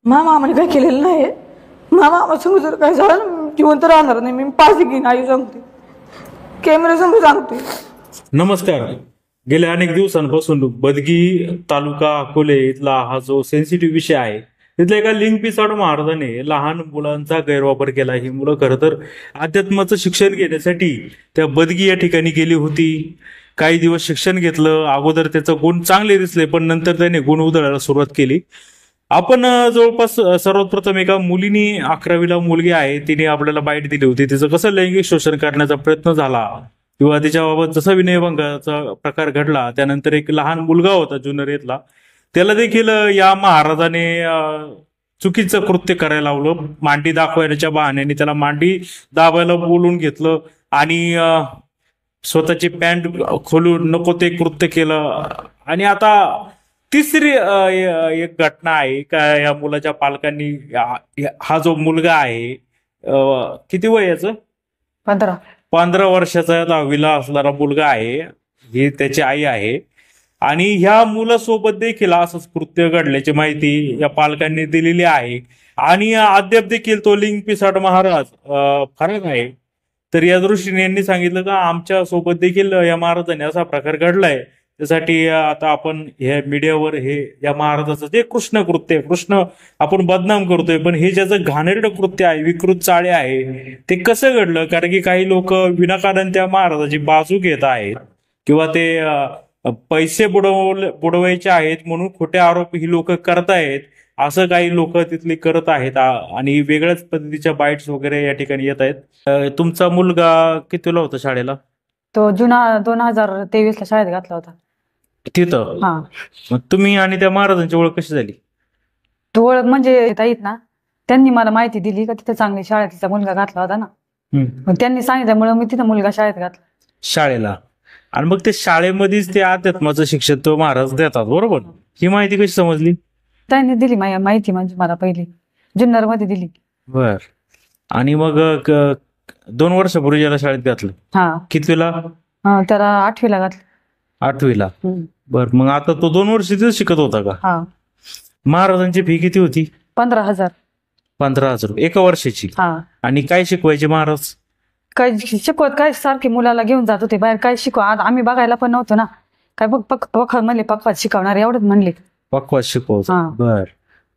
मामाने काय केलेलं नाही. मामा समोर जर काय झालं जिवंत राहणार नाही. मी पाच घेईन आई सांगते, कॅमेरा समोर सांगते. नमस्कार. गेल्या अनेक दिवसांपासून बदगी तालुका अकोले इथला हा जो सेन्सिटिव्ह विषय आहे, तिथल्या एका लिंक पिसाड महाराजाने लहान मुलांचा गैरवापर केला. ही मुलं खरं तर अध्यात्माचं शिक्षण घेण्यासाठी त्या बदगी या ठिकाणी गेली होती. काही दिवस शिक्षण घेतलं. अगोदर त्याचं गुण चांगले दिसले, पण नंतर त्याने गुण उधळायला सुरुवात केली. आपण जवळपास सर्वात प्रथम एका मुलीनी 11वीला मुलगी आहे, तिने आपल्याला बाईट दिली होती. तिचं कसं लैंगिक शोषण करण्याचा प्रयत्न झाला किंवा तिच्याबाबत जसा विनयभंगाचा प्रकार घडला. त्यानंतर एक लहान मुलगा होता जुन्नर येथला, त्याला देखील या महाराजाने चुकीचं कृत्य करायला लावलं. मांडी दाखवण्याच्या बहाण्याने त्याला मांडी दाबायला बोलून घेतलं आणि स्वतःची पॅन्ट खोलून नको ते कृत्य केलं. आणि आता तिसरी एक घटना आहे का, या मुलाच्या पालकांनी हा जो मुलगा आहे, किती वय याचं? 15 वर्षाचा 10वीला असणारा मुलगा आहे, ही त्याची आई आहे. आणि ह्या मुलासोबत देखील असंच कृत्य घडल्याची माहिती या पालकांनी दिलेली आहे. आणि अद्याप देखील तो लिंक पिसाड महाराज फरार आहे. तर या दृष्टीने यांनी सांगितलं का आमच्या सोबत देखील या महाराजांनी असा प्रकार घडलाय. त्यासाठी आता आपण ह्या मीडियावर हे या महाराजाचं जे कृष्ण आपण बदनाम करतोय, पण हे ज्याचं घाणेरडं कृत्य आहे, विकृत चाळे आहे, ते कसं घडलं. कारण की काही लोक विनाकारण त्या महाराजाची बाजू घेत आहेत किंवा ते पैसे बुडवायचे आहेत म्हणून खोटे आरोप ही लोक करतायत. असं काही लोक तिथली करत आहेत आणि वेगळ्याच पद्धतीच्या बाईट्स वगैरे या ठिकाणी येत आहेत. तुमचा मुलगा कितीला होता शाळेला? तो जुना 2023ला शाळेत घातला होता तिथं. हा. मग तुम्ही आणि त्या महाराजांची ओळख कशी झाली? तो ओळख म्हणजे ताईत ना, त्यांनी मला माहिती दिली का तिथं चांगली शाळेत तिचा मुलगा घातला होता ना. मग त्यांनी सांगितल्यामुळे मी तिथं मुलगा शाळेत घातला. शाळेला. आणि मग ते शाळेमध्येच ते अध्यात्माचं शिक्षण तो महाराज देतात, बरोबर? ही माहिती कशी समजली? त्यांनी दिली माहिती, म्हणजे मला पहिली जुन्नर मध्ये दिली. बर. आणि मग 2 वर्षापूर्वी ज्याला शाळेत घातलं, हा, कितवीला? त्याला 8वीला घातलं. 8वीला. बर. मग आता तो 2 वर्ष तिथं शिकत होता का? हा. महाराजांची फी किती होती? 15,000. 15,000 एका वर्षाची? हा. आणि काय शिकवायचे महाराज? काय शिकवत, काय सारखे मुलाला घेऊन जात होते बाहेर. काय शिकवा, आम्ही बघायला पण नव्हतो ना. काय बघ म्हणले पक्वात शिकवणार, एवढंच म्हणले. पक्वात शिकवत. बर.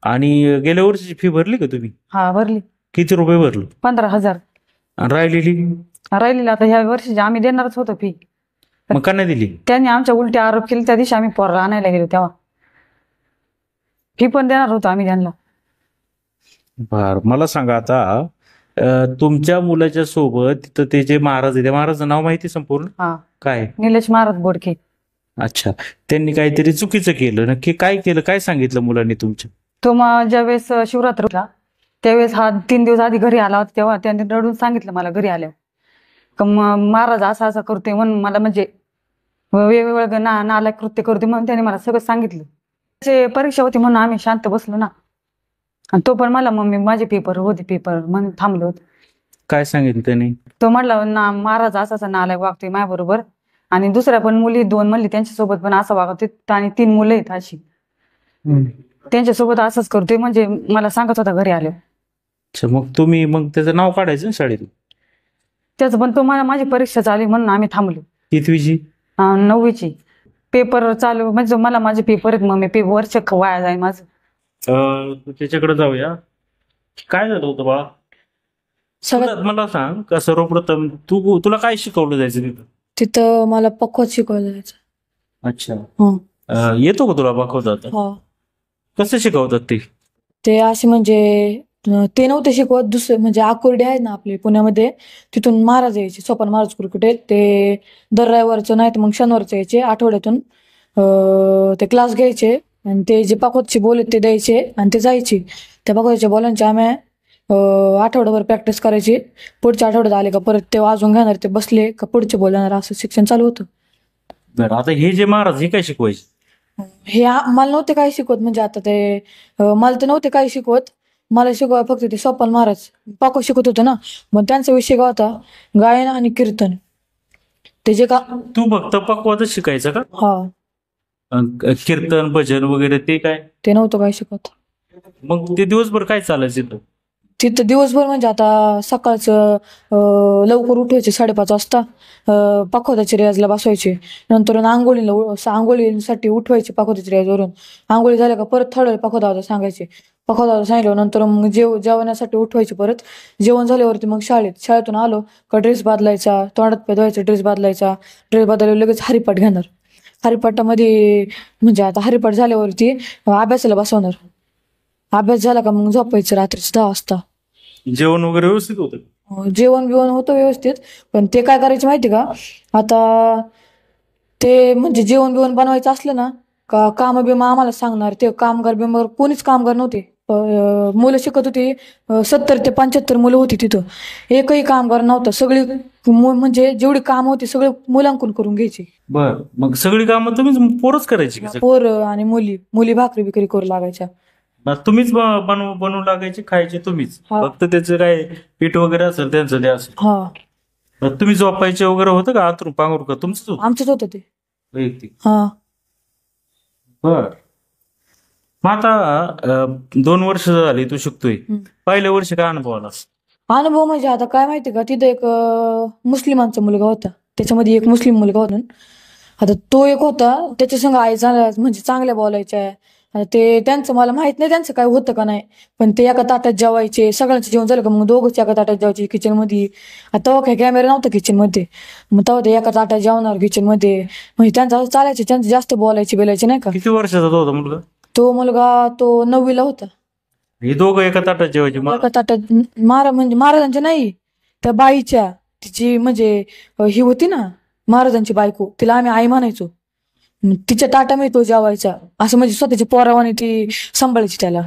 आणि गेल्या वर्षीची फी भरली का तुम्ही? हा, भरली. किती रुपये भरले? 15,000. राहिलेली आता ह्या वर्षी आम्ही देणारच होतो फी. मग का नाही दिली? त्यांनी आमच्या उलटे आरोप केले. त्या दिवशी आम्ही पोराला आणायला गेलो तेव्हा फी पण देणार होतो आम्ही त्यांना. बर. मला सांगा आता, तुमच्या मुलाच्या सोबत तिथं ते जे महाराज आहे, त्या महाराजांचं नाव माहिती संपूर्ण? हा. काय? निलेश महाराज बोडके. अच्छा. त्यांनी काहीतरी चुकीचं केलं. नक्की काय केलं? काय सांगितलं मुलांनी तुमच्या? तो मग ज्यावेळेस शिवरात्रीला त्यावेळेस हा 3 दिवस आधी घरी आला होता, तेव्हा त्यांनी रडून सांगितलं मला घरी आल्यावर का महाराज असा असा करतोय म्हणून, मला म्हणजे वेगवेगळं नालायक कृत्य करते म्हणून त्याने मला सगळं सांगितलं. त्याची परीक्षा होती म्हणून आम्ही शांत बसलो ना. आणि तो पण मला मम्मी माझे पेपर म्हणून थांबलो होतो. काय सांगितलं त्याने? तो म्हटला ना महाराज असा नालायक वागतोय माझ्या बरोबर, आणि दुसऱ्या पण मुली 2 म्हणली त्यांच्यासोबत पण असं वागतोय, आणि 3 मुलं आहेत अशी, त्यांच्यासोबत असंच करतोय, म्हणजे मला सांगत होता घरी आले. मग तुम्ही त्याचं नाव काढायचं शाळेत? त्याचं पण तो मला माझी परीक्षा चालू म्हणून आम्ही थांबलो. कितवीची? 9वीची. पेपर चालू म्हणजे मला माझे पेपर आहेत, मग मी वर्ष वाया जाईल माझं. त्याच्याकडे जाऊया. काय झालं होतं बाळा? मला सांग का सर्वप्रथम तुला काय शिकवलं जायचं तिथं? तिथं मला पक्वात शिकवलं जायचं. अच्छा. येतो का तुला पक्वात? कसं शिकवतात ते असे म्हणजे ते नव्हते शिकवत, दुसरे म्हणजे आकुर्डे आहेत ना आपले पुण्यामध्ये, तिथून महाराज यायचे, सोपान महाराज कुरकुटे. ते दर रविवारचं नाही तर मग शनिवारचं यायचे, आठवड्यातून ते क्लास घ्यायचे आणि ते जे पाकवतचे बोल ते द्यायचे आणि ते जायचे. त्या पाकवतच्या बोलांचे आम्ही आठवड्याभर प्रॅक्टिस करायची. पुढच्या आठवड्यात आले का परत ते वाजून घेणार, ते बसले का पुढचे बोलणार, असं शिक्षण चालू होतं. बरं. आता हे जे महाराज हे काय शिकवायचे? हे मला नव्हते काय शिकवत, म्हणजे आता ते मला ते नव्हते काय शिकवत. मला शिकवा फक्त ते सोपान महाराज पाकव शिकवत होतं ना, मग त्यांचा विषय काय होता, गायन आणि कीर्तन. ते जे का तू फक्त पक्वातच शिकायचं का? हा. कीर्तन भजन वगैरे ते काय? ते नव्हतं काय शिकवत. मग ते दिवसभर काय चालायचं तिथं? तिथं दिवसभर म्हणजे आता सकाळचं लवकर उठायचे 5:30 वाजता, पाखोदाच्या रियाजला बसवायचे. नंतर आंघोळीसाठी उठवायचे पाखोदाच्या रियाजवरून. आंघोळी झाल्या का परत थोडं पाखोदावजा सांगायचे. पाखोदावजा सांगितलं नंतर मग जेवणासाठी उठवायचे. परत जेवण झाल्यावरती मग शाळेतून आलो का ड्रेस बदलायचा, तोंडात पाय धुवायचा, ड्रेस बदलायला लगेच हरिपाठ घेणार. हरिपाठामध्ये म्हणजे आता हरिपाठ झाल्यावरती अभ्यासाला बसवणार. अभ्यास झाला का मग झोपायचं रात्रीच 10 वाजता. जेवण वगैरे व्यवस्थित होतं? जेवण बिवण होतं व्यवस्थित, पण ते काय करायचे माहिती का, आता ते म्हणजे जेवण बिवण बनवायचं असलं ना का काम बिमा आम्हाला सांगणार. ते कामगार कोणीच कामगार नव्हते. मुलं शिकत होती 70 ते 75 मुलं होती तिथं. एकही कामगार नव्हता. सगळी म्हणजे जेवढी काम होती सगळे मुलांकडून करून घ्यायची. बर, मग सगळी कामं तुम्हीच पोरच करायची का? पोरं आणि मुली भाकरी बिकरी करू लागायच्या. तुम्हीच बनवू लागायचे, खायचे तुम्हीच? हा. फक्त त्याचं काय पीठ वगैरे असेल त्यांचं ते असेल? हा, तुम्ही झोपायचे वगैरे होतं का? आतरून पांघरू का तुमचंच होतं आमचंच होतं ते. वैयक्तिक? हा. बर. मग आता 2 वर्ष झाली तू शिकतोय. पहिल्या वर्षी काय अनुभव आला? अनुभव म्हणजे आता काय माहिती का, तिथं एक मुस्लिमांचा मुलगा होता. त्याच्यामध्ये एक मुस्लिम मुलगा होता. आता तो एक होता, त्याच्या संग आई म्हणजे चांगल्या बोलायच्या. आता ते त्यांचं मला माहित नाही त्यांचं काय होतं का नाही, पण ते एका ताटात जेवायचे. सगळ्यांचं जेवण झालं का मग दोघंच एका ताटात जेवायचे किचन मध्ये. आता तेव्हा काही कॅमेरा नव्हता किचन मध्ये. मग तेव्हा ते एका ताटात जेवणार किचन मध्ये. म्हणजे त्यांचं असं चालायचे, त्यांचं जास्त बोलायचे नाही का. किती वर्षाचा तो होता मुलगा? तो मुलगा 9वीला होता. हे दोघं एका ताटात जेवायचे? एका ताटात म्हणजे महाराजांच्या नाही, त्या बाईच्या, तिची म्हणजे ही होती ना महाराजांची बायको, तिला आम्ही आई म्हणायचो. तिच्या ताटामध्ये तो जेवायचा. असं म्हणजे स्वतःच्या पोरावाने ती सांभाळायची त्याला.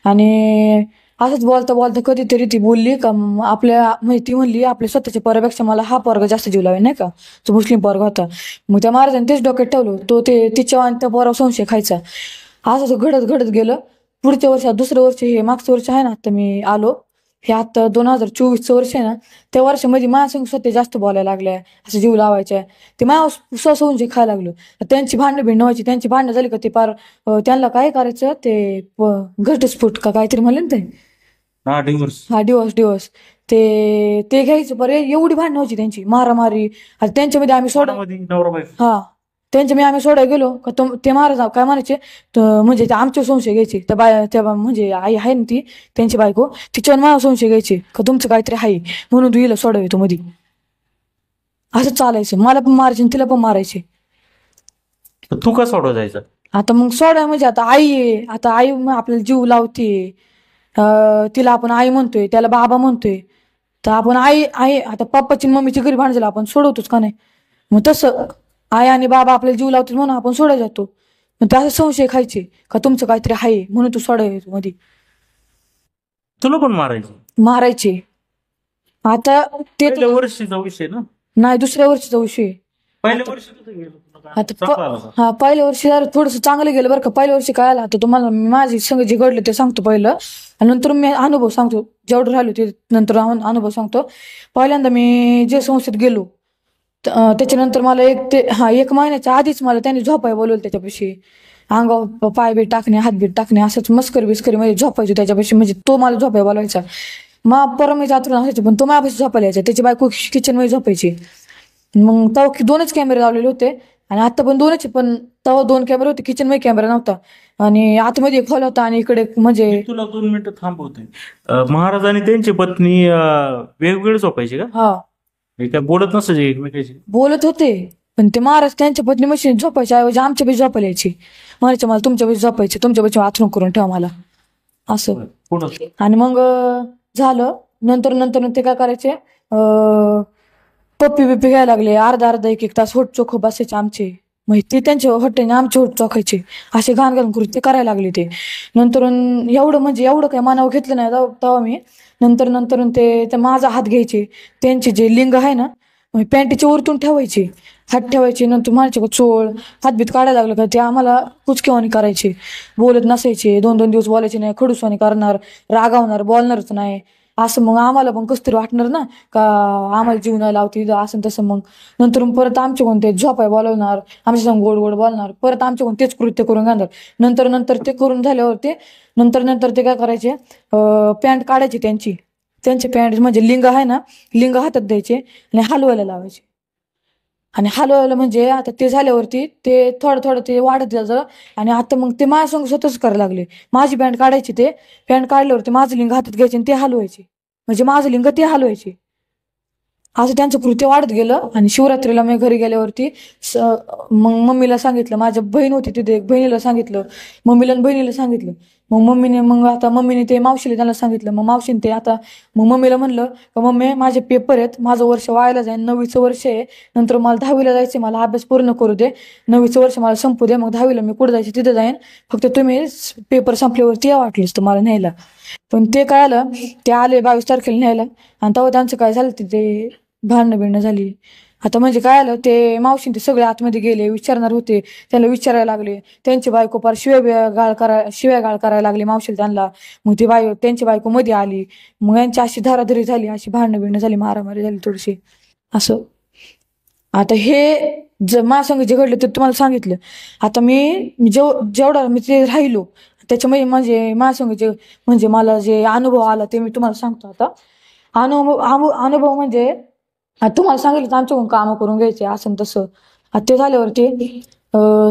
आणि असंच बोलता बोलता कधीतरी ती बोलली का म्हणजे ती म्हणली आपल्या स्वतःच्या पोरापेक्षा मला हा पोरगा जास्त जीव लावेल नाही का, तो मुस्लिम पोरगा होता. मग त्या महाराजांनी तेच डोक्यात ठेवलं. तो तिच्या आणि त्या पोरावर संशय खायचा. असं घडत गेलं. पुढच्या वर्षात दुसरं वर्ष, हे मागचं वर्ष आहे ना आता मी आलो, हे आता 2024चं वर्ष आहे ना, त्या वर्षामध्ये माझ्या स्वतः जास्त बोलायला लागल्या, असं जीव लावायच्या. ते माझ्या संशय खायला लागलो. त्यांची भांडणं व्हायची. त्यांची भांडणं झाली का ते पार त्यांना काय करायचं ते घटस्फोट का काहीतरी म्हणले ना ते. हा, डिवोर्स. हा, डिवोर्स. ते घ्यायचं बरं. एवढी भांडणं व्हायची त्यांची, मारामारी. आता त्यांच्यामध्ये आम्ही त्यांच्यामध्ये आम्ही सोडायला गेलो का ते महाराज काय म्हणायचे, म्हणजे ते आमचे संशय घ्यायचे. त्या म्हणजे आई आहे ना ती त्यांची बायको, तिच्यावर मला संशय घ्यायचे का तुमचं काहीतरी आहे म्हणून तू हिला सोडावे तो मध्ये. असं चालायचं. मला पण मारायचे तिला पण मारायचे. तू का सोडवा जायचा? आता मग सोडा म्हणजे आता आई आहे. आता आई आपल्याला जीव लावते. तिला आपण आई म्हणतोय, त्याला बाबा म्हणतोय. तर आपण आई आता पप्पाची मम्मीची घरी भांडण झालं आपण सोडवतोच का नाही. मग तसं आई आणि बाबा आपल्याला जीव लावतील म्हणून आपण सोडायला जातो. मग ते असं संशय खायचे का तुमचं काहीतरी आहे म्हणून तू सोडायचं मध्ये. तुला पण मारायचे. आता ते वर्षीचा विषय ना? नाही, दुसऱ्या वर्षीचा विषय. पहिल्या वर्षी हा, पहिल्या वर्षी थोडस चांगलं गेलं बरं का. पहिल्या वर्षी काय आलं आता तुम्हाला माझी संग जे घडलं ते सांगतो पहिलं, आणि नंतर मी अनुभव सांगतो. जेवढं राहिलो ते नंतर अनुभव सांगतो. पहिल्यांदा मी जे संस्थेत गेलो त्याच्यानंतर मला एक महिन्याच्या आधीच मला त्यांनी झोपाय बोलवलं. त्याच्यापाशी अंगावर पायबीट टाकणे, हातबीट टाकणे, असंच मस्करी बिस्करी मध्ये झोपायचो त्याच्यापाशी. म्हणजे तो मला झोपाय बोलायचा. मग परत मी जातून असायचं, पण तो माझ्यापाशी झोपायला यायचा. त्याची बायको किचन मध्ये झोपायची. मग तेव्हा 2च कॅमेरे लावलेले होते, आणि आता पण 2च. पण तेव्हा 2 कॅमेरे होते. किचन मध्ये कॅमेरा नव्हता, आणि आतमध्ये एक हॉल होता, आणि इकडे म्हणजे. तुला 2 मिनिटं थांबवते. महाराज आणि त्यांची पत्नी वेगवेगळे झोपायचे का? हा, काय बोलत नसायचे एकमेकांशी? बोलत होते, पण ते महाराज त्यांच्या पत्नी मशीन झोपायच्या ऐवजी आमच्या बेशी झोपायला यायची. म्हणायचे मला तुमच्या बेशी झोपायचे, तुमच्या बेशी आथरून करून ठेवा मला असं. आणि मग झालं. नंतर ते काय करायचे, पप्पी बिप्पी घ्यायला लागले. अर्धा 1 तास होट चोख बसायचे आमचे. मग ते त्यांच्या हॉटेलने आमचे होट चोखायचे. असे घाण करून ते करायला लागले. ते नंतर एवढं काही मनावर घेतलं नाही तेव्हा मी. नंतर ते माझा हात घ्यायचे. त्यांचे जे लिंग आहे ना पॅन्टीच्या वरतून ठेवायचे, हात ठेवायचे. नंतर म्हणायचे का चोळ, हातबीत काढायला लागलं का ते आम्हाला कुचकेवाणी करायचे. बोलत नसायचे. 2 दिवस बोलायचे नाही. खडूसवाणी करणार, रागावणार, बोलणारच नाही. असं मग आम्हाला पण कसं तरी वाटणार ना का आम्हाला जीव नाही लावते असं तसं. मग नंतर परत आमच्या कोण ते झोपाय बोलवणार, आमच्या संग गोड गोड बोलणार, परत आमच्या कोण तेच कृत्य करून घालणार. नंतर नंतर ते करून झाल्यावरती नंतर ते काय करायचे, पॅन्ट काढायची त्यांची पॅन्ट म्हणजे लिंग आहे ना, लिंग हातात द्यायचे आणि हलवायला लावायचे. आणि हलवायला म्हणजे आता ते झाल्यावरती ते थोडं ते वाढत जायचं. आणि आता मग ते माझ्या संग स्वतःच करायला लागले. माझी पॅन्ट काढायची, ते पॅन्ट काढल्यावरती माझं लिंग हातात घ्यायचे आणि ते हलवायचे, म्हणजे माझं लिंग ते हलवायचे. असं त्यांचं कृत्य वाढत गेलं. आणि शिवरात्रीला मी घरी गेल्यावरती मग मम्मीला सांगितलं, माझ्या बहीण होती तिथे, बहिणीला सांगितलं, मम्मीला आणि बहिणीला सांगितलं. मग मम्मीने ते मावशीला त्यांना सांगितलं. मग मावशीने ते आता मग मम्मीला म्हणलं का मम्मी माझे पेपर आहेत, माझं वर्ष वायाला जाईल, 9वीचं वर्ष आहे, नंतर मला 10वीला जायचं, मला अभ्यास पूर्ण करू दे, 9वीचं वर्ष मला संपू दे, मग 10वीला मी कुठं जायचं तिथं जाईन, फक्त तुम्ही पेपर संपल्यावरती या वाटलीस तुम्हाला न्यायला. पण ते काय आलं, ते आले 22 तारखेला न्यायला. आणि तेव्हा त्यांचं काय झालं, ते भांडणं झाली. आता म्हणजे काय आलं, ते मावशीन ते सगळे आतमध्ये गेले, विचारणार होते, त्यांना विचारायला लागले. त्यांची बायको पार शिव्या गाळ करायला लागली मावशीला त्यांना. मग ती त्यांची बायको मध्ये आली. मग यांची अशी धाराधरी झाली, अशी भांडणं झाली, मारामारी झाली थोडीशी असं. आता हे माझ्या संग जे घडलं ते तुम्हाला सांगितलं. आता मी जेवढा मी ते राहिलो त्याच्यामध्ये म्हणजे माझ्या संग जे म्हणजे मला जे अनुभव आला ते मी तुम्हाला सांगतो. आता अनुभव म्हणजे तुम्हाला सांगितलं आमच्याकडून कामं करून घ्यायचे असं तसं. आता ते झाल्यावरती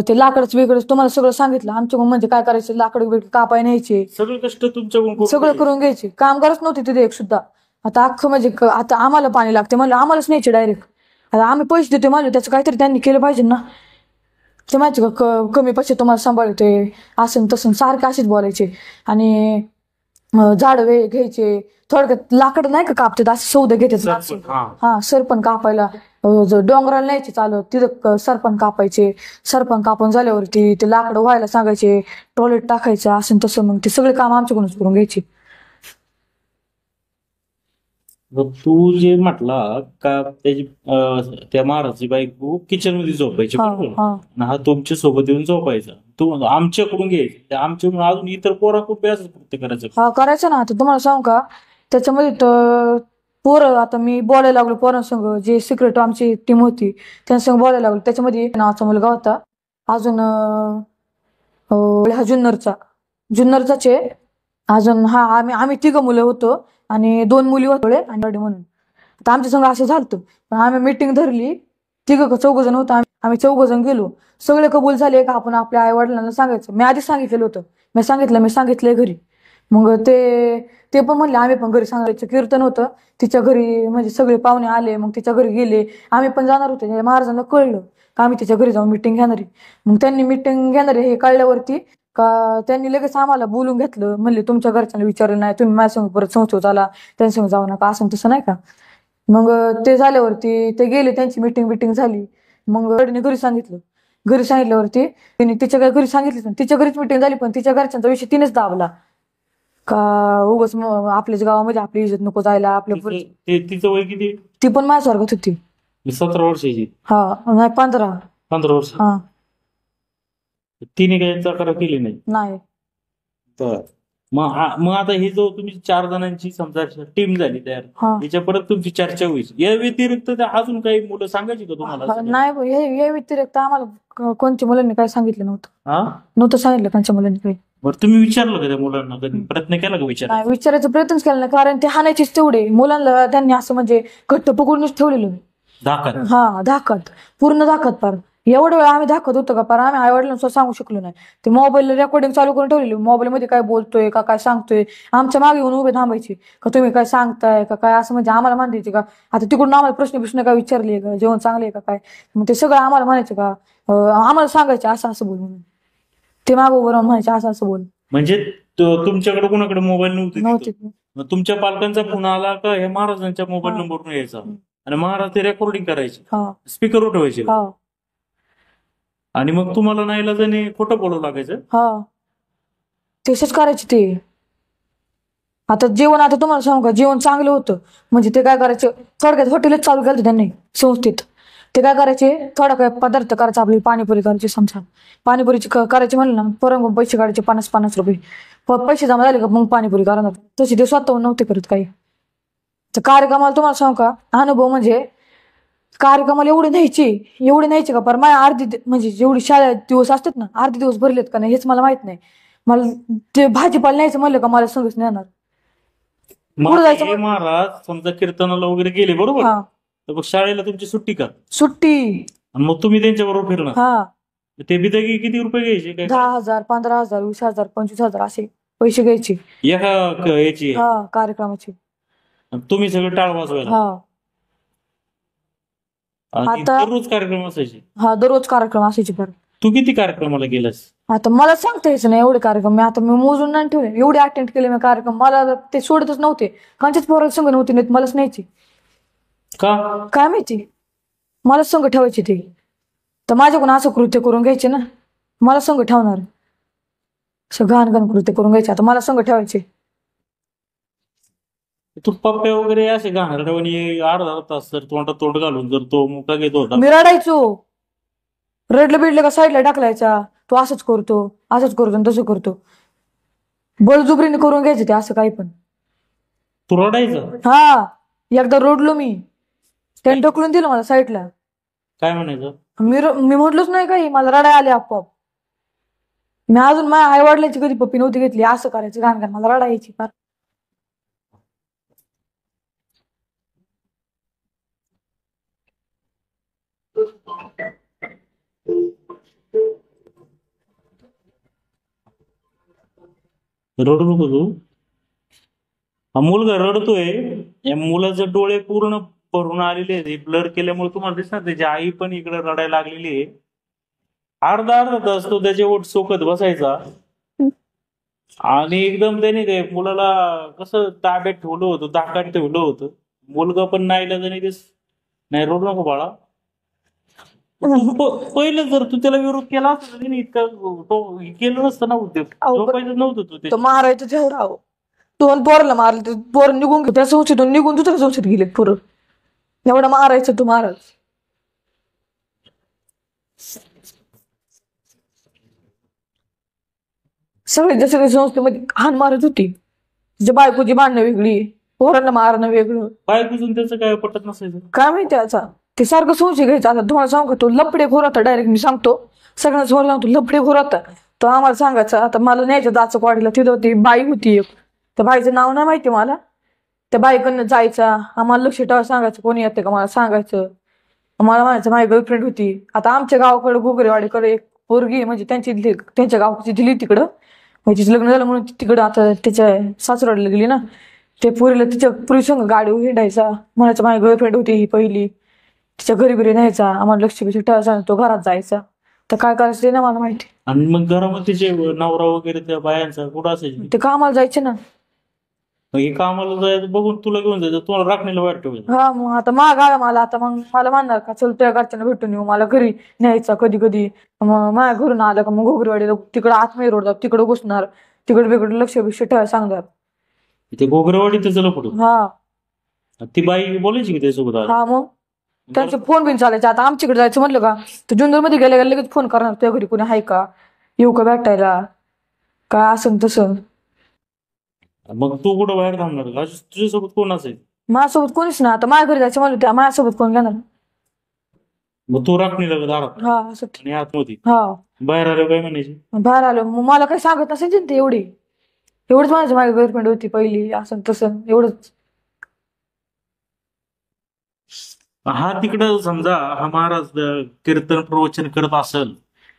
ते लाकडच वेगळंच तुम्हाला सगळं सांगितलं. आमच्याकडून म्हणजे काय करायचं, लाकड वेगळं कापाय न्यायचे, सगळं कष्ट तुमच्याकडून सगळं करून घ्यायचे. कामगारच नव्हते तिथे एक सुद्धा. आता अख्खं म्हणजे आता आम्हाला पाणी लागते म्हणलं आम्हालाच न्यायचे डायरेक्ट. आता आम्ही पैसे देतो म्हणलं त्याचं काहीतरी त्यांनी केलं पाहिजे ना. ते माहिती का कमी पैसे तुम्हाला सांभाळते असं तसं सारखं असेच बोलायचे. आणि झाडं घ्यायचे, थोडक्यात लाकड नाही का कापतात असं सौदे घेतात. हा सरपण कापायला डोंगराला न्यायचे चालत, तिथं सरपण कापायचे. सरपण कापून झाल्यावरती ते लाकडं व्हायला सांगायचे, टॉयलेट टाकायचं असं तसं. मग ते सगळे काम आमच्याकडूनच करून घ्यायचे. तू जे म्हटला का त्याची त्या महाराजची बायको किचन मध्ये झोपायची, बरोबर? हा तुमच्या सोबत येऊन झोपायचा, तू आमच्याकडून घ्यायचे, आमच्याकडून अजून इतर पोराकडून असंच कृत्य करायचं. हा करायचं ना. आता तुम्हाला सांगू का, त्याच्यामध्ये तर पोरं आता मी बोलायला लागलो पोरांसंग, जे सिक्रेट आमची टीम होती त्यांसंग बोलायला लागलो. त्याच्यामध्ये नावाचा मुलगा होता, अजून हा जुन्नरचाच आहे अजून. हा आम्ही 3 मुलं होतो आणि 2 मुली होते आणि म्हणून. आता आमच्या संग असं झालं, पण आम्ही मीटिंग धरली, 4 जण होतो आम्ही 4 जण गेलो. सगळे कबूल झाले का आपण आपल्या आई वडिलांना सांगायचं. मी आधीच सांगितलेलं होतं, मी सांगितलंय घरी. मग ते पण म्हणले आम्ही पण घरी सांगायचं. कीर्तन होतं तिच्या घरी, म्हणजे सगळे पाहुणे आले, मग तिच्या घरी गेले. आम्ही पण जाणार होते, महाराजांना कळलं का आम्ही तिच्या घरी जाऊन मिटिंग घेणारी. मग त्यांनी मिटिंग घेणारे हे कळल्यावरती का त्यांनी लगेच आम्हाला बोलून घेतलं. म्हणले तुमच्या घरच्यांना विचारलं नाही, तुम्ही माझ्या संग परत संशोध आला, त्यांच्यासंग जाऊ नका असं तसं नाही का. मग ते झाल्यावरती ते गेले, त्यांची मिटिंग झाली. मग घरी सांगितल्यावरती तिने तिच्या घरी सांगितलं, तिच्या घरीच मिटिंग झाली. पण तिच्या घरच्यांचा विषय तिनेच दाबला का उगाच आपल्याच गावामध्ये आपली इज्जत नको जायला. आपल्या तिचं वय किती? ती पण माझ्या वर्गात होती, 17 वर्षाची. हा नाही 15 वर्ष. हा. तिने काही तक्रार केली नाही. तर मग आता हे जो तुम्ही 4 जणांची समजा टीम झाली तयार, याच्या परत तुमची चर्चा होईल. या व्यतिरिक्त अजून काही मुलं सांगायची का तुम्हाला? नाही, या व्यतिरिक्त आम्हाला कोणत्या मुलांनी काही सांगितलं नव्हतं सांगितलं कोणत्या मुलांनी काही. बरं, तुम्ही विचारलं का त्या मुलांना, कधी प्रयत्न केला का विचारायचा? विचारायचा प्रयत्नच केला नाही, कारण ते हाणायचीच तेवढे मुलांना. त्यांनी असं म्हणजे घट्ट पकडूनच ठेवलेलं धाकात, पूर्ण धाकात. पार एवढं वेळ आम्ही धाकत होतो का, पार आम्ही आई वडिलांना सांगू शकलो नाही. ते मोबाईल रेकॉर्डिंग चालू करून ठेवलेली, मोबाईल मध्ये काय बोलतोय का काय सांगतोय, आमच्या मागे येऊन उभे थांबायचे का तुम्ही काय सांगताय का काय, असं म्हणजे आम्हाला म्हणायचे का. आता तिकडून आम्हाला प्रश्न काय विचारले का, जेवण चांगले का काय, मग ते सगळं आम्हाला म्हणायचं का, आम्हाला सांगायचे असं बोल म्हणून. ते मागं उभं राहून म्हणायचे असं बोल. म्हणजे तुमच्याकडे कोणाकडे मोबाईल नव्हते? तुमच्या पालकांचा फोन आला का हे महाराजांच्या मोबाईल नंबरवरून यायचा आणि महाराज ते रेकॉर्डिंग करायचे, स्पीकरवर ठेवायचे, आणि मग तुम्हाला नाहीला त्याने खोटं बोलावं लागायचं. तसंच करायचे ते. आता तुम्हाला सांगू का, जेवण चांगलं होतं म्हणजे ते काय करायचे, थोडक्यात हॉटेलच चालू केलं त्यांनी संस्थेत. ते काय करायचे, थोडा काय पदार्थ करायचा, आपली पाणीपुरी करायची, समजा पाणीपुरीची करायची म्हणलं ना, परंग पैसे काढायचे 50 रुपये. पैसे जमा झाले का मग पाणीपुरी करणार. तसे ते स्वतःहून नव्हते करत काही. तर कार्यक्रमाला तुम्हाला सांगू का अनुभव म्हणजे कार्यक्रमाला एवढे न्यायचे का पर माझ्या म्हणजे जेवढी शाळा दिवस असतात ना अर्धे दिवस भरलेत का नाही हेच मला माहित नाही. मला ते भाजीपाला न्यायचं म्हणलं का मला संगच नेणार. पुढं जायचं हे महाराज समजा कीर्तनाला वगैरे गेले बरोबर, हा तर मग शाळेला तुमची सुट्टी का? सुट्टी. आणि मग तुम्ही त्यांच्याबरोबर फिरणार. हा ते बिदगी किती रुपये घ्यायचे काय? 10,000 15,000 20,000 25,000 असे पैसे घ्यायचे याची? हा कार्यक्रमाचे. आणि तुम्ही सगळं टाळ वाजवायला? हा आणि आता- दररोज कार्यक्रम असायचे? हा दररोज कार्यक्रम असायचे. बरं तू किती कार्यक्रमाला गेलास? आता मला सांगता यायचं नाही एवढे कार्यक्रम मी मोजून नाही ठेवले. एवढे अटेंड केले मी कार्यक्रम. मला ते सोडतच नव्हते. कांच्याच पोराला संघ नव्हते नाहीत मलाच न्यायचे. का? काय माहिती मला संघ ठेवायचे ते. तर माझ्याकडून असं कृत्य करून घ्यायचे ना मला संघ ठेवणार. असं घाण कृत्य करून घ्यायचे. आता मला संघ ठेवायचे. तू पप्प्या वगैरे असे घाणेरड्यावानी अर्धा तास जर तोंडात तोंड घालून जर तो मुका घेत होता, मी रडायचो. रडलं बिडलं का साईडला टाकलायचा. तो असंच करतो आणि तसं करतो. बळजुबरीने करून घ्यायचे ते असं काही पण. तू रडायचा? हा एकदा रडलो मी. त्याने ढकलून दिलं मला साईडला. काय म्हणायचं? मी म्हटलोच नाही काही. मला रडाय आले आपोआप. मी अजून माझ्या आई वडिलांची कधी पप्पी नव्हती घेतली. असं करायचं घाण मला रडायची फार. रडू नको तू. हा मुलगा रडतोय. या मुलाचे डोळे पूर्ण भरून आलेले आहेत. ब्लर केल्यामुळे तुम्हाला दिसणार त्याची आई पण इकडे रडायला लागलेली आहे. अर्धा तास तो त्याचे ओठ सोकत बसायचा आणि एकदम त्याने ते मुलाला कसं ताब्यात ठेवलं होतं, धाकात ठेवलं होतं. मुलगा पण नाही नाही रडू नको बाळा. पहिलं जर तू त्याला विरोध केला असता त्याने इतका तो केलं नसतं ना उद्योग. झोपायचं नव्हतं तू तो मारायचं तेवढं आहो. 2 पोराला मारले ते पोर निघून त्या संस्थेतून निघून दुसऱ्या संस्थेत गेले पोरं. एवढं मारायचं तू महाराज. सगळे जसं संस्थेमध्ये हाण मारत होती. तिच्या बायकोची भांडणं वेगळी, पोरांना मारणं वेगळं. बायकोजून त्याचं काय पटत नसायचं. काय माहिती आता ते सारखं संशय घ्यायचं. आता तुम्हाला सांगू तो लपडे खोर होता. डायरेक्ट मी सांगतो सगळ्यांना समोर सांगतो लपडे खोर होता. तो आम्हाला सांगायचा. आता मला न्यायचं जाचं वाडीला. तिथं ती बाई होती एक. त्या बाईचं नाव नाही माहिती मला. त्या बाईकडनं जायचा. आम्हाला लक्ष ठेवायला सांगायचं. कोणी येते का मला सांगायचं. मला म्हणायचं माझी गर्लफ्रेंड होती. आता आमच्या गावाकडे घोगरेवाडीकडे एक पोरगी म्हणजे त्यांच्या गावची दिली तिकडं. म्हणजे तिचं लग्न झालं म्हणून तिकडं आता त्याच्या सासरवाडीला गेली ना. ते पोरीला तिच्या पुरी संग गाडी हिंडायचा. म्हणायचं माझी गर्लफ्रेंड होती ही पहिली. तिच्या घरी बिरी न्यायचा. आम्हाला लक्ष बिक्ष ठेवायला सांगतो. घरात जायचा. तर काय करायचं ते ना मला माहिती. आणि मग घरामध्ये तिचे नवरा वगैरे त्या बायांचा कुठं असायचे? ते कामाला जायचे ना. मग हे कामाला जायचं बघून तुला घेऊन जायचं. तुम्हाला राखणीला वाईट ठेवायचं. हा मग आता आला मला. आता मग मला म्हणणार का चल तुझ्या घरच्यांना भेटून येऊ. मला घरी न्यायचा कधी कधी. मग माझ्या घरून आलं का मग घोगरेवाडीला तिकडं आत्मीय रोड जात तिकडं घुसणार. तिकडे बिकडे लक्ष बिक्ष ठेवायला सांगणार. ते घोगरेवाडी त्याचं लपडू. हा ती बाई बोलायची की त्याच्यासोबत? हा मग त्यांचे फोन बिन चालायचे. आता आमच्याकडे जायचं म्हटलं का तर जुन्नर मध्ये गेल्या लगेच फोन करणार. तुझ्या घरी कोणी आहे का, येऊ का भेटायला, काय असं तसं. मग तू कुठं बाहेर थांबणार का? तुझ्यासोबत कोण असेल? माझ्यासोबत कोणीच ना. आता माझ्या घरी जायचं म्हणलं त्या माझ्यासोबत कोण घेणार. मग तू राखणीला दारात हा असं. आणि आतमध्ये हा बाहेर आलं काय म्हणायची? बाहेर आलो मग मला काही सांगत नसायचे ते एवढंच म्हणायचं माझी गर्लफ्रेंड होती पहिली असं तसं एवढंच. हा तिकडं समजा हा महाराज कीर्तन प्रवचन करत असेल,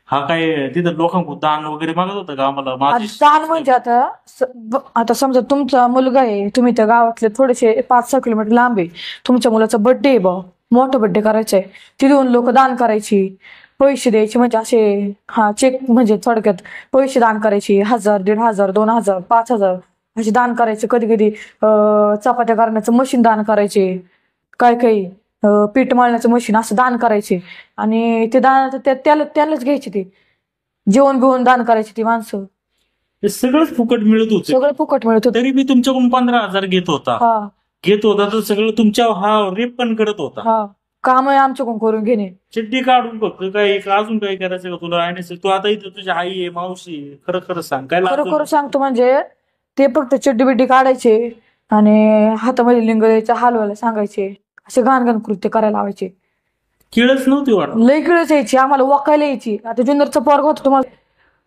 हा काय तिथं लोकांकडून दान वगैरे मागत होता का आम्हाला? दान म्हणजे आता समजा तुमचा मुलगा आहे. तुम्ही त्या गावातले थोडेसे 5-6 किलोमीटर लांब आहे. तुमच्या मुलाचा बर्थडे आहे बा, मोठा बर्थडे करायचा आहे. तिथून लोक दान करायची, पैसे द्यायचे म्हणजे असे चेक म्हणजे थोडक्यात पैसे दान करायचे. 1000, 1500, 2000, 5000 असे दान करायचे. कधी कधी चपात्या करण्याचं मशीन दान करायचे. काही पीठ मळण्याचं मशीन असं दान करायचे. आणि ते दान त्यालाच घ्यायचे. ते जेवण बिवण दान करायचे ती माणसं. हे सगळंच फुकट मिळत होतं. सगळं फुकट मिळत होतं. तरी मी तुमच्याकडून 15,000 घेत होता. तर सगळं तुमच्या हा रेप पण करत होता. काम आहे आमच्याकडून करून घेणे. चिड्डी काढून फक्त काही अजून काही करायचं का तुला? आणि तू आता इथं तुझी आई आहे, मावशी, खरं खरं सांग काय खरं सांगतो म्हणजे ते फक्त चिड्डी बिड्डी काढायचे आणि हातामध्ये लिंग द्यायचं, हलवायला सांगायचे, असे घाण कृत्य करायला लावायचे. किळच नव्हती वाटत. लई किळस यायची, आम्हाला वकायला यायची. आता जुन्नरचा पोरगा होता तुम्हाला,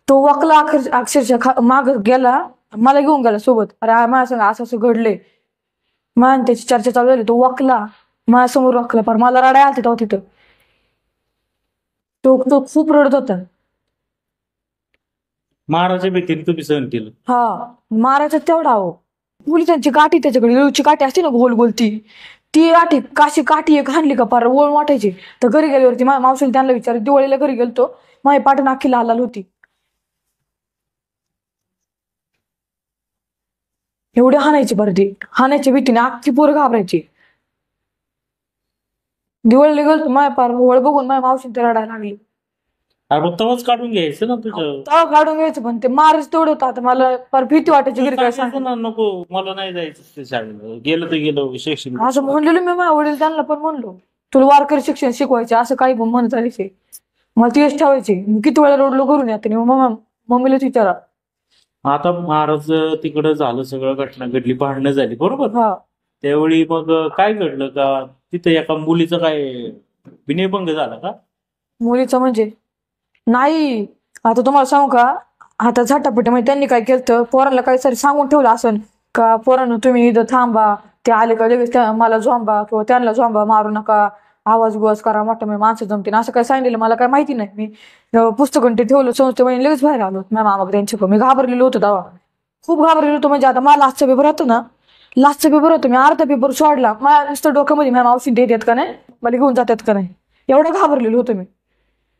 तो वकला अक्षरशः माग गेला, मला घेऊन गेला सोबत. अरे माझ्या संग असं असं घडलंय, मान त्याची चर्चा चालू झाली. तो वकला माझ्यासमोर, वकला पर मला रडाय आलते तेव्हा तिथं. तो खूप रडत होता. महाराजा भीतीने तुम्ही सहन केलं. हा, मारायचं तेवढा हो. पोलिसांची काठी त्याच्याकडे, लिळूची काठी असते ना गोल गोल, ती काठी, काशी काठी एक हाणली का पार ओळ वाटायची. तर घरी गेल्यावरती माझ्या मावशीला त्यांना विचार, दिवाळीला घरी गेलतो, माझी पाठण अख्खी लाल लाल होती. एवढे हाणायची बरं ती, हाणायच्या भीतीने अख्खी पोरं घाबरायची. दिवाळीला गेलतो, माझ्या पार ओळ बघून माझ्या मावशीने ते रडायला लागली. अरे तवाच काढून घ्यायचं ना तुझं. तेव्हा काढून घ्यायचं, पण ते मारच तेवढं होतं. आता मला फार भीती वाटायची घरी काय सांगायचं ना, नको मला नाही जायचं ते शाळेला, गेलं तर गेलं शिक्षण. असं म्हणलेलं मी माझ्या वडील त्यांना पण म्हणलो, तुला वारकरी शिक्षण शिकवायचे असं काही पण म्हणत आलीचे, मला तेच ठेवायचे. किती वेळा रोडलो करून येते, मम्मीलाच विचारा. आता महाराज तिकडं झालं, सगळं घटना घडली, भांडणं झाली, बरोबर. हा, त्यावेळी मग काय घडलं का तिथे एका मुलीचं काय विनयभंग झाला का? मुलीचं म्हणजे नाही, आता तुम्हाला सांगू का, आता झटापटीमध्ये त्यांनी काय केलं, पोरांना काहीतरी सांगून ठेवलं असं का, पोरांनो तुम्ही इथं थांबा, ते आले का लगेच मला झोंबा किंवा त्यांना झोंबा मारू नका, आवाज गोवाज करा, मोठं मी माणसं जमतील, असं काय सांगितलं मला काय माहिती नाही. मी पुस्तकं ते ठेवलं संस्थेमध्ये, लगेच बाहेर आलो माझ्या मामाकडे त्यांच्याकडे. मी घाबरलेलो होतो तेव्हा, खूप घाबरलेलो होतो. म्हणजे आता मला लास्टचा पेपर होतो ना, लास्टचा पेपर होतो, मी अर्धा पेपर सोडला, माझ्या नुसतं डोक्यामध्ये माझ्या मावशी देतात का नाही, मला घेऊन जातात का नाही, एवढं घाबरलेलो होतो मी.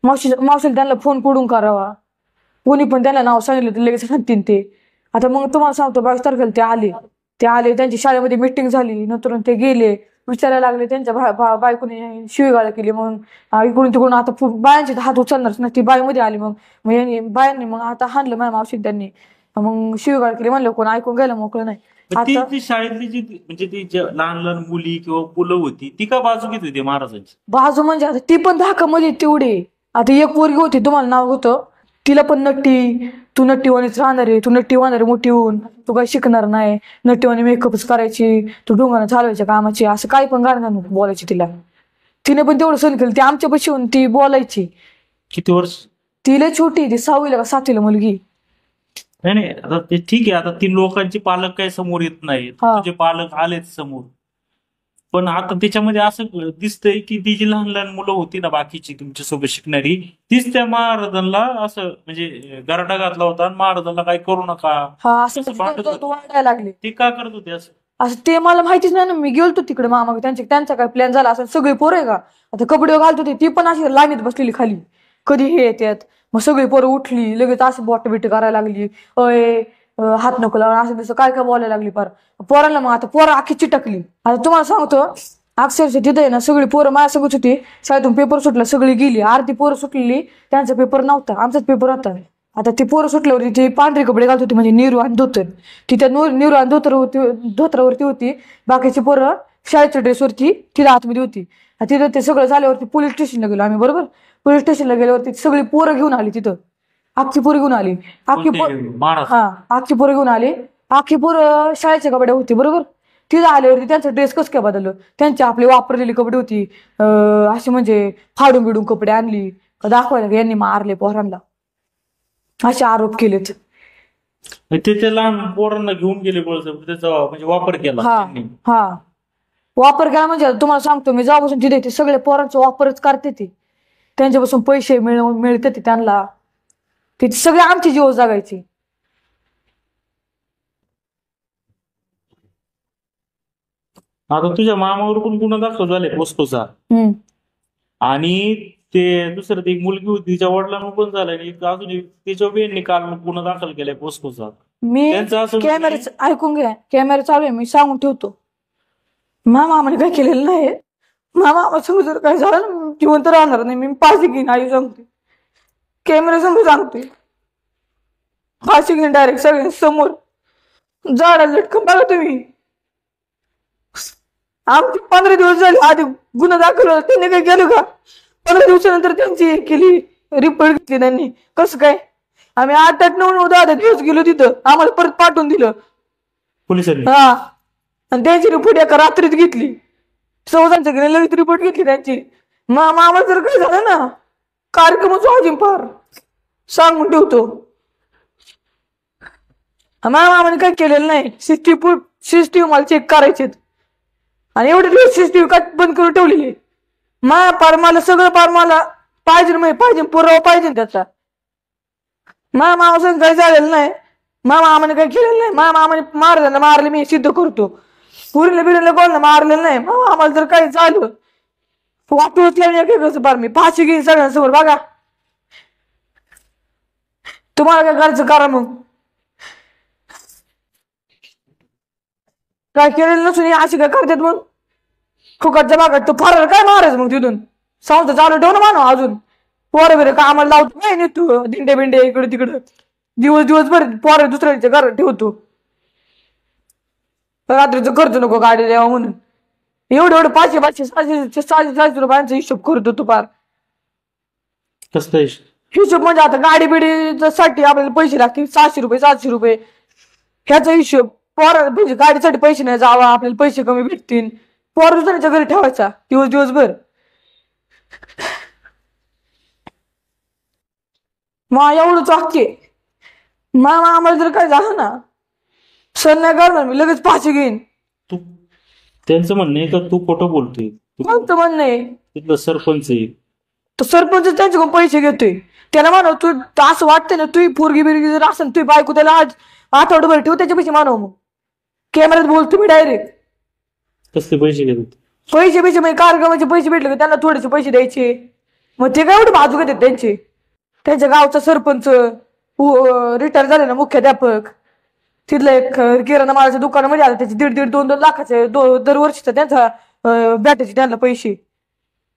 मावशीला त्यांना फोन कुठून करावा, कोणी पण त्यांना नाव सांगितलं तर लगेच सांगतील ते. आता मग तुम्हाला सांगतो, 22 तारखेला ते आले, त्यांची शाळेमध्ये मिटिंग झाली, नंतर ते गेले, विचारायला लागले, त्यांच्या बायकोने शिवीगाळ केली. मग इकडून तिकडून आता बायांचे हात उचलणारच ना, ती बाईमध्ये आली. मग बायांनी मग आता हाणलं माझ्या मावशीने, त्यांनी मग शिवीगाळ केली. म्हणलं कोण ऐकून गेलं मोकळं नाही. ती शाळेतली जी म्हणजे ती लहान लहान मुली किंवा मुलं होती, ती का बाजू घेत होती महाराजांची? बाजू म्हणजे आता ती पण धाकामध्ये तेवढे. आता एक पोरगी होती, तुम्हाला नाव होतं, तिला पण नट्टी, तू नट्टीवाणीच राहणार आहे, तू नट्टीवाणार आहे मोठी होऊन, तू काही शिकणार नाही, नट्टीवाणी मेकअपच करायची, तू ढोंगानं चालवायच्या कामाची, असं काही पण गाणं बोलायची तिला. तिने पण तेवढं सहन केलं. ती आमच्या पाशी येऊन ती बोलायची. किती वर्ष? तिला छोटी, ती 6वीला का 7वीला मुलगी. नाही आता ते ठीक आहे, आता ती लोकांची पालक काही समोर येत नाहीत, तुझे पालक आलेत समोर, पण आता त्याच्यामध्ये असं दिसतंय की ती जी लहान लहान मुलं होती ना बाकीची तुमच्यासोबत शिकणारी, तीच त्या महाराजांना असं म्हणजे गरडा घातला होता आणि महाराजांना काही करू नका असं वाटायला लागले. ते का करत होते असं ते मला माहितीच नाही ना. मी गेलतो तिकडे मामा, त्यांचा काय प्लॅन झाला असं. सगळी पोरं आहे का आता कपडे घालत होते, ती पण अशी लाईनीत बसलेली खाली, कधी हे येतात. मग सगळी पोरं उठली, लगेच असं बोट बिट करायला लागली, अय हात नको लावून, असं तसं काय काय बोलायला लागली. पार पोराला मग आता पोरं अख्खी चिटकली. आता तुम्हाला सांगतो, अक्षरशः तिथे आहे ना सगळी पोरं माझ्या सगळीच होती. शाळेतून पेपर सुटला, सगळी गेली, अर्धी पोरं सुटलेली, त्यांचा पेपर नव्हता, आमचाच पेपर होता. आता ती पोरं सुटल्यावरती ती पांढरे कपडे घालत होती, म्हणजे नेहरू आणि धोतर. ती त्या नेहरू आणि धोतरावरती होती. बाकीची पोरं शाळेच्या ड्रेसवरती तिला आतमध्ये होती. तिथं ते सगळं झाल्यावरती पोलीस स्टेशनला गेलो आम्ही. बरोबर, पोलीस स्टेशनला गेल्यावरती सगळी पोरं घेऊन आली, तिथं अख्खी पोरं घेऊन आली, अख्खी पोरं घेऊन आली, अख्खी पोरं शाळेच्या कपडे होती. बरोबर, तिथं आल्यावरती त्यांचा ड्रेस कसं काय बदललं, त्यांची आपली वापरलेली कपडे होती, अशी म्हणजे फाडून बिडून कपडे आणली, दाखवायला यांनी मारले पोरांना, असे आरोप केलेत. ते लहान पोरांना घेऊन गेले, त्याचा म्हणजे वापर केला. हा, वापर केला म्हणजे तुम्हाला सांगतो मी, जेव्हापासून तिथे ते सगळे पोरांचा वापरच करते, ती त्यांच्यापासून पैसे मिळते त्यांना, ते सगळे आमची जीव जगायची. आता तुझ्या मामावर पण गुन्हा दाखल झाले पोस्कोचा, आणि ते दुसरं ती एक मुलगी होती, तिच्या वडिलांवर पण झालाय, अजून तिच्या बेननी काल गुन्हा दाखल केलाय पोस्कोचा. मी कॅमेरा ऐकून घ्या, कॅमेरा चालू आहे, मी सांगून ठेवतो. मामाने काय केलेलं नाही, मामा समोर काय झालं ना, जिवंत राहणार नाही, मी फाशी घेईन, आई सांगते, कॅमेरा समोर सांगते, फाशी घेईन डायरेक्ट सगळ्यां समोर. झाडाला लटकन बघा तुम्ही. आमची 15 दिवस झाले आधी गुन्हा दाखल होता, त्यांनी काय केलं का? 15 दिवसानंतर त्यांची केली, रिपोर्ट घेतली त्यांनी. कसं काय? आम्ही 8-9 10 दिवस गेलो तिथं, आम्हाला परत पाठवून दिलं पोलिसांनी. हा, आणि त्यांची रिपोर्ट एका रात्रीत घेतली. चौघांच्या घरी लगेच रिपोर्ट घेतली त्यांची. मामा जर काय झालं ना, कार्यक्रमच वाजून पार सांगून ठेवतो. माझ्या मामाने काय केलेलं नाही. सीसीटीव्ही मला चेक करायचे आणि एवढे दिवस सीसीटीव्ही काय बंद करून ठेवलेली. मला सगळं पार मला पाहिजे पुरावा पाहिजे त्याचा. माझ्या मामासंग काही झालेलं नाही. माझ्या मामाने काही केलेलं नाही. माझ्या मामाने मारले मी सिद्ध करतो. पुरीला बिरीला कोणाला मारलेलं नाही. आम्हाला जर काही झालं वाटूच पार मी फाशी घेईन सगळ्यांसमोर. बघा तुम्हाला काय करायचं करा. मग काय केलेलं नसून अशी काय करतात मग फुकटच्या भागात. तो फरार काय मारायचं मग तिथून संस्था चालू ठेव ना मानव. अजून पोरं बिरं कामाला लावतो काय नेतो दिंडे बिंडे इकडे तिकडं दिवसभर पोरं दुसऱ्यांच्या घरात ठेवतो. रात्रीचं करतो नको गाडी द्यावा म्हणून. एवढं 500 600 रुपयांचा हिशोब करतो तू पार. कसला हिशोब म्हणजे आता गाडी बिडीसाठी आपल्याला पैसे लागतील 600 रुपये 700 रुपये ह्याचा हिशोब. म्हणजे गाडीसाठी पैसे नाही जावा आपल्याला पैसे कमी भेटतील. पोर दुसऱ्याच्या घरी ठेवायचा दिवसभर. एवढंच वाक्य. आम्हाला जर काय झालं ना सण नाही करणार मी लगेच फाशी घेईन. तू त्यांचं म्हणणं आहे का तू खोटं बोलतोय? कोणतं म्हणणं आहे? तिथलं सरपंच आहे तो सरपंच त्यांच्याकडून पैसे घेतोय. त्याला मानव तू असं वाटतंय ना तू पोरगी बिरगी जर असेल तुझी बायको त्याला आज आठवडाभर ठेव त्याच्या पैसे मानव. मग कॅमेऱ्यात बोल तुम्ही डायरेक्ट. कसले पैसे घेतात? पैसे म्हणजे कार्यक्रमाचे पैसे भेटले का त्यांना थोडेसे पैसे द्यायचे. मग ते काय एवढे बाजू घेतात त्यांचे. त्यांच्या गावचा सरपंच रिटायर झाले ना मुख्याध्यापक तिथलं एक किराणा मालाच्या दुकानामध्ये आलं त्याचे 1.5-2 लाखाचे दरवर्षीचा त्यांचा भेटायचे त्यांना पैसे.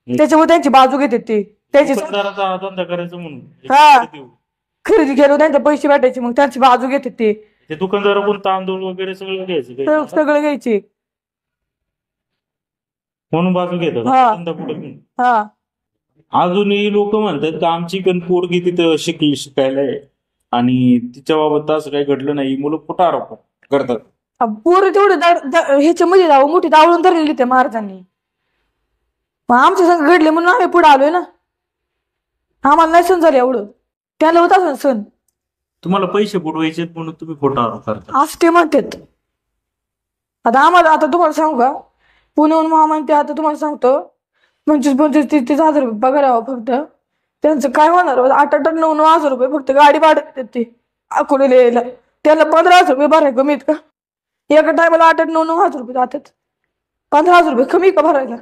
त्याच्यामुळे त्यांची बाजू घेतात ते. त्यांची धंदा करायचं म्हणून हा खरेदी केलं त्यांचे पैसे भेटायचे मग त्यांची बाजू घेतात ते. दुकानदाराकडून तांदूळ वगैरे सगळं घ्यायचं सगळं घ्यायचे म्हणून बाजू घेतात. हा अजूनही लोक म्हणतात की आमची पोरगी तिथं शिकायला आहे आणि तिच्या बाबत असं काही घडलं नाही. मुलं कुठं आरोप करतात. पोरं तेवढं ह्याच्यामध्ये मोठी दावळून धरलेली त्या महाराजांनी. आमच्या संग घडले म्हणून आम्ही पुढे आलोय ना. आम्हाला नाही सण झालं एवढं. त्याला होत असं सण. तुम्हाला पैसे बुडवायचे म्हणून तुम्ही खोटा आरोप करता असं ते म्हणतात. आता तुम्हाला सांगू का पुण्याहून महामान ते आता तुम्हाला सांगतो 25-30 हजार रुपये पगार यावं फक्त. त्यांचं काय होणार 8-9 हजार रुपये फक्त गाडी भाडं देतात ते अकोल्याला यायला. त्याला 15,000 रुपये भरायला कमी आहेत का? एका टायमाला 8-9 हजार रुपये जातात. 15,000 रुपये कमी का भरायला?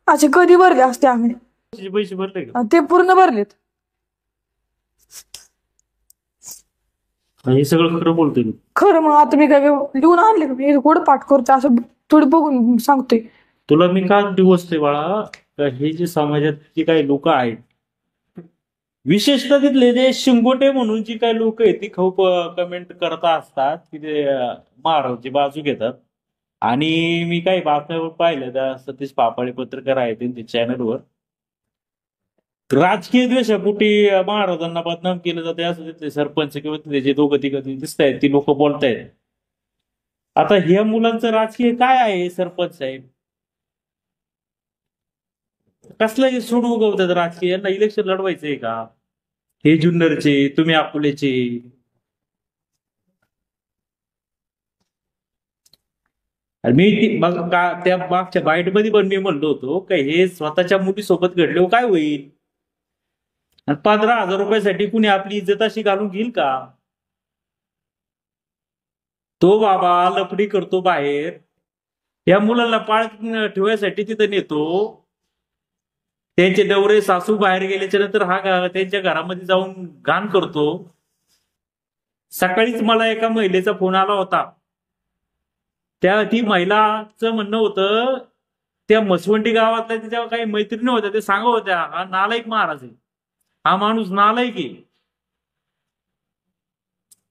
असे कधी भरले असते आम्ही. पैसे भरले का? ते पूर्ण भरलेत. हे सगळं खरं बोलतोय खरं. मग आता मी काय लिहून आणले का मी कुठं पाठ करतो असं थोडी बघून सांगतोय तुला. मी का दिवसतोय बाळा हे जे समाजात जे काही लोक आहेत विशेषतः तिथले जे शिंगोटे म्हणून जी काही लोक आहेत ती खूप कमेंट करत असतात की ते महाराजची बाजू घेतात. आणि मी काही बातम्यावर पाहिलं त्या सतीश पापाळे पत्रकार आहेत त्यांच्या चॅनलवर राजकीय द्वेषापोटी महाराजांना बदनाम केलं जाते असं तिथले सरपंच किंवा तिथे जे दोघं तिघं दिसत आहेत ती लोक बोलतायत. आता ह्या मुलांचं राजकीय काय आहे सरपंच साहेब? कसलं सूड उगवतात राजकीय? यांना इलेक्शन लढवायचंय का? हे जुन्नरचे तुम्ही अकोल्याचे. मी त्या मागच्या बाईट मध्ये पण मी म्हणलो होतो का हे स्वतःच्या मुलीसोबत घडले काय होईल? आणि 15,000 रुपयासाठी कुणी आपली इज्जत अशी घालून घेईल का? तो बाबा लफडी करतो बाहेर. या मुलांना पाळ ठेवायसाठी तिथं नेतो. त्यांचे नवरे सासू बाहेर गेल्याच्या नंतर हा त्यांच्या घरामध्ये जाऊन घाण करतो. सकाळीच मला एका महिलेचा फोन आला होता. ती महिलाचं म्हणणं होतं त्या मसवंडी गावातल्या तिच्या काही मैत्रिणी होत्या ते सांगत होत्या हा नालायक महाराज आहे. हा माणूस नालायक आहे.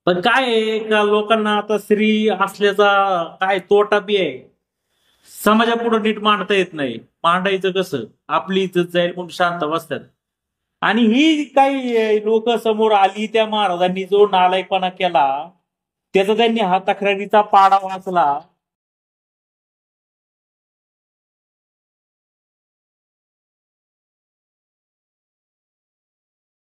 पण काय आहे का लोकांना आता स्त्री असल्याचा काय तोटा बी आहे. समाजापुढे नीट मांडता येत नाही. मांडायचं कसं? आपली इज्जत जाईल म्हणून शांत बसतात. आणि ही काही लोक समोर आली त्या महाराजांनी जो नालायकपणा केला त्याचा त्यांनी हा तक्रारीचा पाडा वाचला.